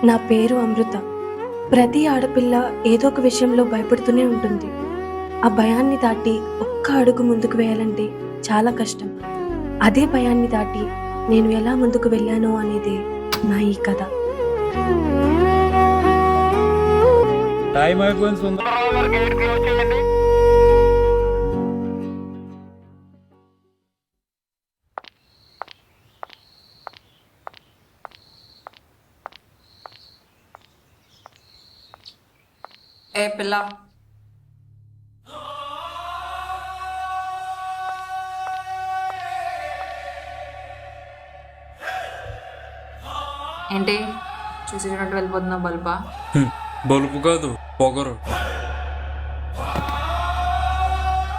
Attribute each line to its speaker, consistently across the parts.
Speaker 1: నా పేరు అమృత. ప్రతి ఆడపిల్ల ఏదో ఒక విషయంలో భయపడుతూనే ఉంటుంది. ఆ భయాన్ని దాటి ఒక్క అడుగు ముందుకు వేయాలంటే చాలా కష్టం. అదే భయాన్ని దాటి నేను ఎలా ముందుకు వెళ్ళానో అనేది నా ఈ కథ.
Speaker 2: టైం అయిపోయింది సుందర్.
Speaker 3: ఏ పిల్ల, ఏంటి చూసేటట్టు వెళ్ళిపోతున్నావు? బల్బా?
Speaker 2: బలుపు కాదు, పొగరు.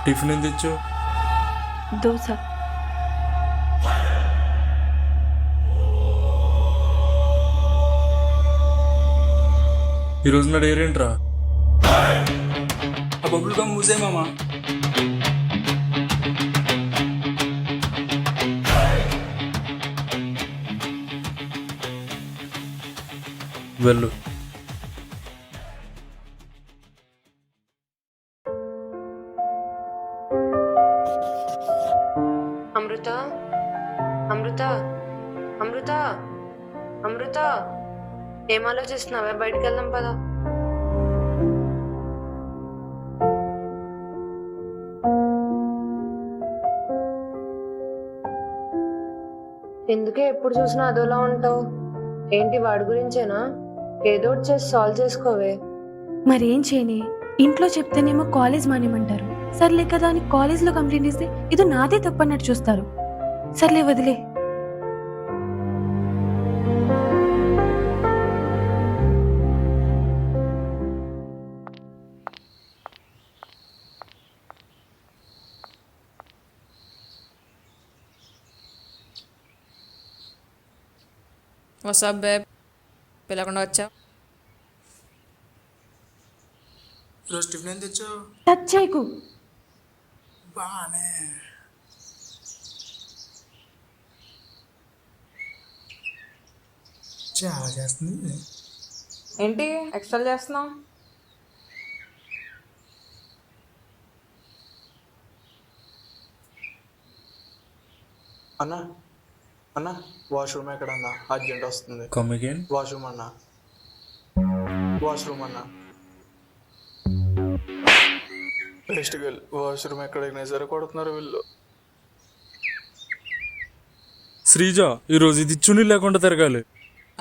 Speaker 2: టిఫిన్ ఏం తెచ్చు?
Speaker 1: దోశ.
Speaker 2: ఈరోజు నా డేరేంట్రా?
Speaker 4: ఆ బొబ్బులు కమ్మ మూసే మామా.
Speaker 2: వెళ్ళు.
Speaker 1: అమృత, అమృత, అమృత, అమృత, ఏం ఆలోచిస్తున్నావే? బయటికి వెళ్దాం పదా. ఎందుకే ఎప్పుడు చూసినా అదోలా ఉంటావు? ఏంటి వాడి గురించేనా? ఏదో ఒకటి చేసి సాల్వ్ చేసుకోవే. మరేం చేయని? ఇంట్లో చెప్తేనేమో కాలేజ్ మానేమంటారు. సర్లే కదా అని కాలేజ్లో కంప్లైంట్ ఇస్తే ఇది నాదే తప్పన్నట్టు చూస్తారు. సర్లే వదిలే.
Speaker 3: వాట్సాప్ బేబ్, పిలవకుండా వచ్చా?
Speaker 4: ఈరోజు టిఫిన్ ఏం తెచ్చావు?
Speaker 1: టచ్ చేయకు.
Speaker 4: బానే చాలా చేస్తుంది.
Speaker 3: ఏంటి ఎక్స్ట్రా చేస్తున్నావు?
Speaker 4: అన్నా అన్న, వాష్రూమ్ ఎక్కడన్నా? అర్జెంట్ వస్తుంది.
Speaker 2: Come again.
Speaker 4: వాష్రూమ్ అన్నా, వాష్రూమ్ అన్నా. బెస్ట్ గర్ల్, వాష్రూమ్ ఎక్కడైనా సరే కొడుతున్నారు వీళ్ళు.
Speaker 2: శ్రీజ, ఈరోజు ఇది చున్నీ లేకుండా తిరగాలి.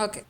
Speaker 3: ఓకే.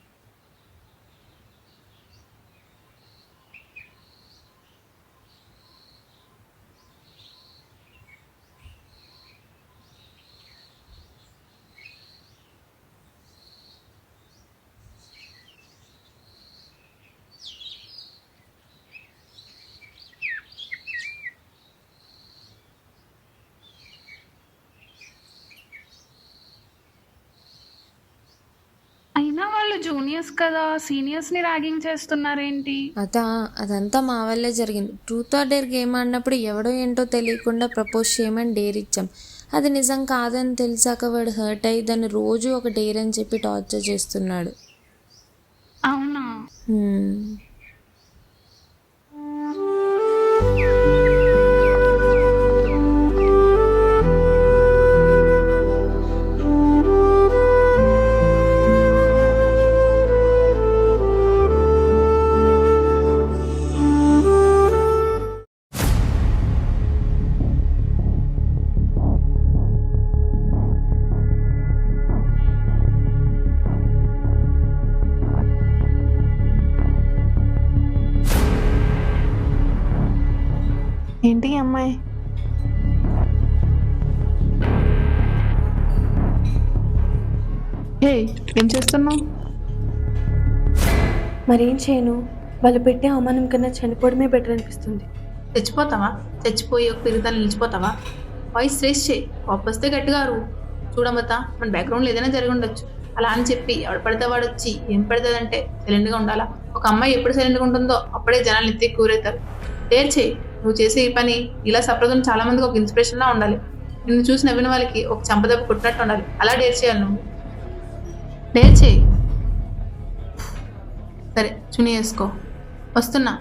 Speaker 5: అయినా వాళ్ళు జూనియర్స్ కదా, సీనియర్స్ ని ర్యాగింగ్ చేస్తున్నారేంటి?
Speaker 6: అదంతా మా వల్లే జరిగింది. ట్రూత్ ఆర్ డేర్ గేమ్ ఆడినప్పుడు ఎవడో ఏంటో తెలియకుండా ప్రపోజ్ చేయమని డేర్ ఇచ్చాం. అది నిజం కాదని తెలిసాక వాడు హర్ట్ అయ్యి దాన్ని రోజు ఒక డేర్ అని చెప్పి టార్చర్ చేస్తున్నాడు.
Speaker 5: అవునా? ఏంటి అమ్మాయి? హే, ఏం చేస్తున్నావు?
Speaker 1: మరేం చేయను? వాళ్ళు పెట్టే అవమానం కన్నా చనిపోవడమే బెటర్ అనిపిస్తుంది.
Speaker 7: తెచ్చిపోతావా? తెచ్చిపోయి ఒక పెరుగుతాను నిలిచిపోతావా? వాయిస్ రేస్ చేయి, వస్తే గట్టిగా అరువు. చూడమతా, మన బ్యాక్గ్రౌండ్లో ఏదైనా జరిగి ఉండొచ్చు. అలా అని చెప్పి ఎవడు పడితే వాడు వచ్చి ఏం పెడతాదంటే సైలెంట్గా ఉండాలా? ఒక అమ్మాయి ఎప్పుడు సైలెంట్గా ఉంటుందో అప్పుడే జనాలు ఎత్తి కూరేతారు. డేర్ చేయి. నువ్వు చేసే ఈ పని ఇలా సప్రదం చాలా మందికి ఒక ఇన్స్పిరేషన్లా ఉండాలి. నిన్ను చూసి నవ్విన వాళ్ళకి ఒక చంపదెబ్బ కొట్టినట్టు ఉండాలి. అలా డేర్ చేయాలి నువ్వు. డేర్ చేయి. సరే చున్నీ వేసుకో, వస్తున్నా.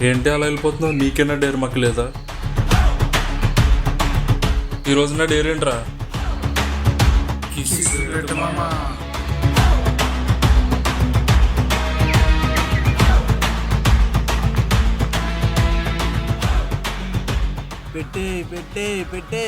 Speaker 2: ఏంటి అలా వెళ్ళిపోతున్నావు? నీకేనా డేర్ మాకు లేదా? ఈరోజు నా డేర్ ఏంట్రా?
Speaker 8: పెట్టే పెట్టే పెట్టే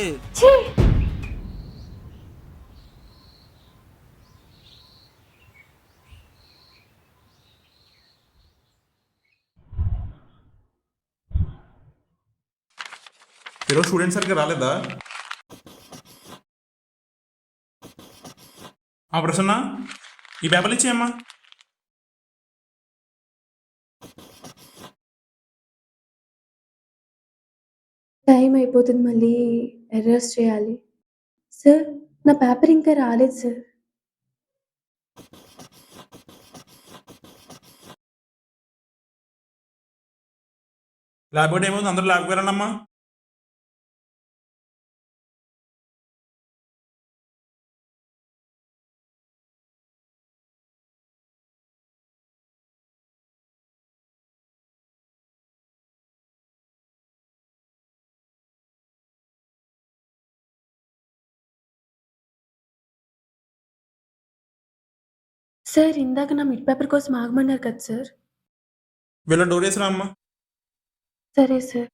Speaker 9: ఈరోజు స్టూడెంట్ సరిగ్గా రాలేదా? ప్రసన్న, ఈ పేపర్లు ఇచ్చేయమ్మా.
Speaker 1: టైం అయిపోతుంది, మళ్ళీ ఎర్రర్స్ చేయాలి. సార్, నా పేపర్ ఇంకా రాలేదు సార్.
Speaker 9: లేకపోతే ఏమవుతుంది? అందరూ లేకపోయారన్నమ్మా.
Speaker 1: సార్, ఇందాక నా మిడ్ పేపర్ కోసం ఆగమన్నారు కదా సార్.
Speaker 9: వీళ్ళ డోర్ వేసిరా అమ్మా.
Speaker 1: సరే సార్.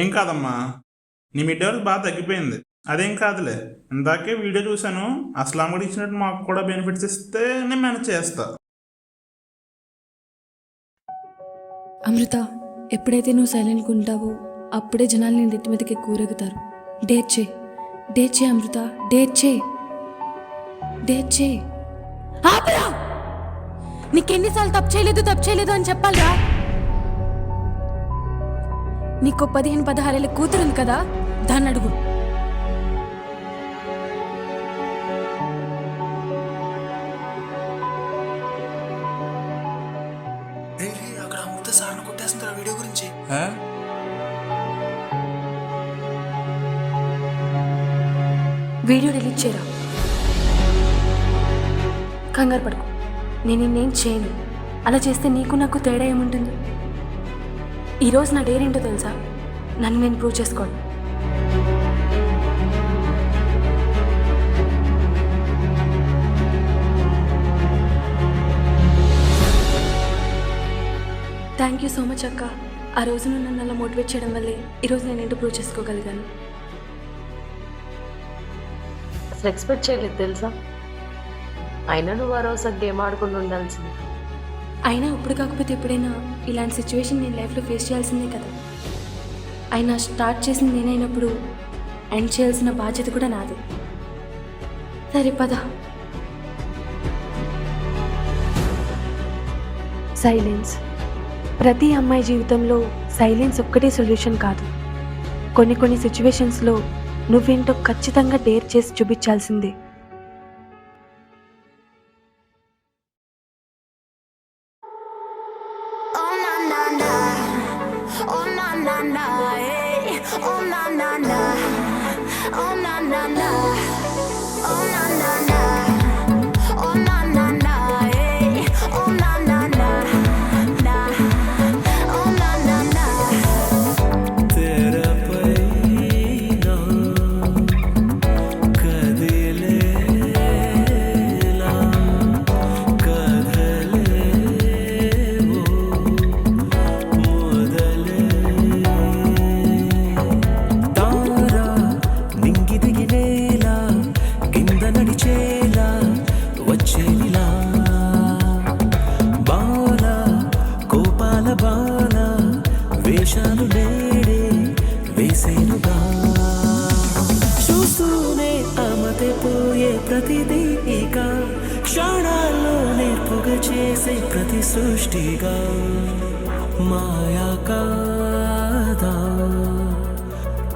Speaker 9: ఏం కాదమ్మా, నీ మిడ్ లెవెల్ బాగా తగ్గిపోయింది. అదేం కాదులే, ఇందాకే వీడియో చూశాను. అస్లాం కూడా ఇచ్చినట్టు మాకు కూడా బెనిఫిట్స్ ఇస్తే నేను మేనేజ్ చేస్తా.
Speaker 1: అమృత, ఎప్పుడైతే నువ్వు సైలెంట్గా ఉంటావో అప్పుడే జనాలు నేను నెత్తి మీదకి కూరెగుతారు. డేట్ చే అమృత, డేట్ చే. ఆపరా! నీకెన్నిసార్లు తప్పు చేయలేదు అని చెప్పాలరా? నీకు 15-16 ఏళ్ళ కూతురుంది కదా, దాన్ని అడుగు.
Speaker 4: అక్కడ అమృత సార్ను కొట్టేస్తుంటారా వీడియో గురించి?
Speaker 1: వీడియో డిలీట్ చేయరా. కంగారు పడుకో, నేను నిన్నేం చేయను. అలా చేస్తే నీకు నాకు తేడా ఏముంటుంది? ఈరోజు నా డేర్ ఏంటో తెలుసా? నన్ను నేను ప్రూవ్ చేసుకోవడం. థ్యాంక్ యూ సో మచ్ అక్క. ఆ రోజు నువ్వు నన్ను అలా మోటివేట్ చేయడం వల్లే ఈరోజు నేను ఏంటో ప్రూవ్ చేసుకోగలిగాను.
Speaker 10: అసలు ఎక్స్పెక్ట్ చేయలేదు తెలుసా. అయినా నువ్వు ఆ రోజు గేమ్ ఆడుకుంటూ ఉండాల్సింది.
Speaker 1: అయినా ఇప్పుడు కాకపోతే ఎప్పుడైనా ఇలాంటి సిచ్యువేషన్ నేను లైఫ్లో ఫేస్ చేయాల్సిందే కదా. అయినా స్టార్ట్ చేసింది నేనైనప్పుడు ఎండ్ చేయాల్సిన బాధ్యత కూడా నాది. సరే పద. సైలెన్స్. ప్రతి అమ్మాయి జీవితంలో సైలెన్స్ ఒక్కటే సొల్యూషన్ కాదు. కొన్ని సిచ్యువేషన్స్లో నువ్వేంటో ఖచ్చితంగా డేర్ చేసి చూపించాల్సిందే.
Speaker 8: तेरा
Speaker 11: పరుషాలు నేడే వేసేనుగా చూస్తూనే అమతే పోయే ప్రతిదీ ఇక క్షణాల్లో నేర్పుగా చేసే ప్రతి సృష్టిగా మాయా కాదా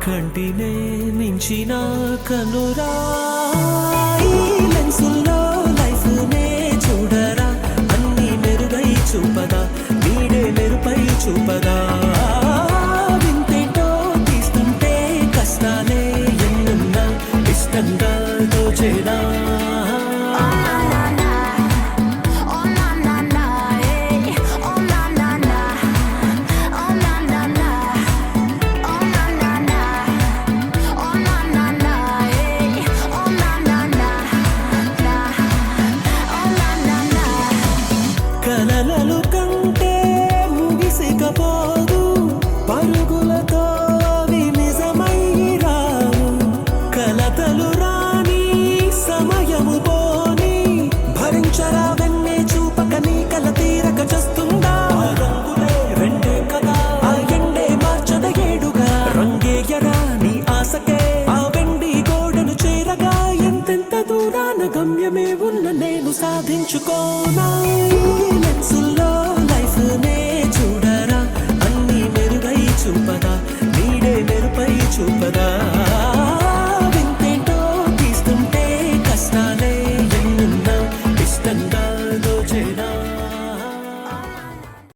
Speaker 11: కంటినే మించిన కనురా లెన్సుల్లో లైఫ్ నే చూడరా అన్ని మెరుగై చూపదా నీడే మెరుపై చూపదా వింతేటో తీస్తుంటే కష్టాలే ఎన్నున్నా ఇష్టంగా దోచేదా కలలలు కంటే ముగిసికపోదు పరుగులతో అవి నిజమై రావు కలతలు రాని సమయము పోని భరించరా వెన్నే చూపక నీ కల తీరక చేస్తుందా రంగులే రెండే కదా ఆ ఎండే మార్చద ఏడుగా రంగేయరా నీ ఆశకే ఆ వెండి గోడను చేరగా ఎంతెంత దూరాన గమ్యమే ఉన్న నేను సాధించుకోనా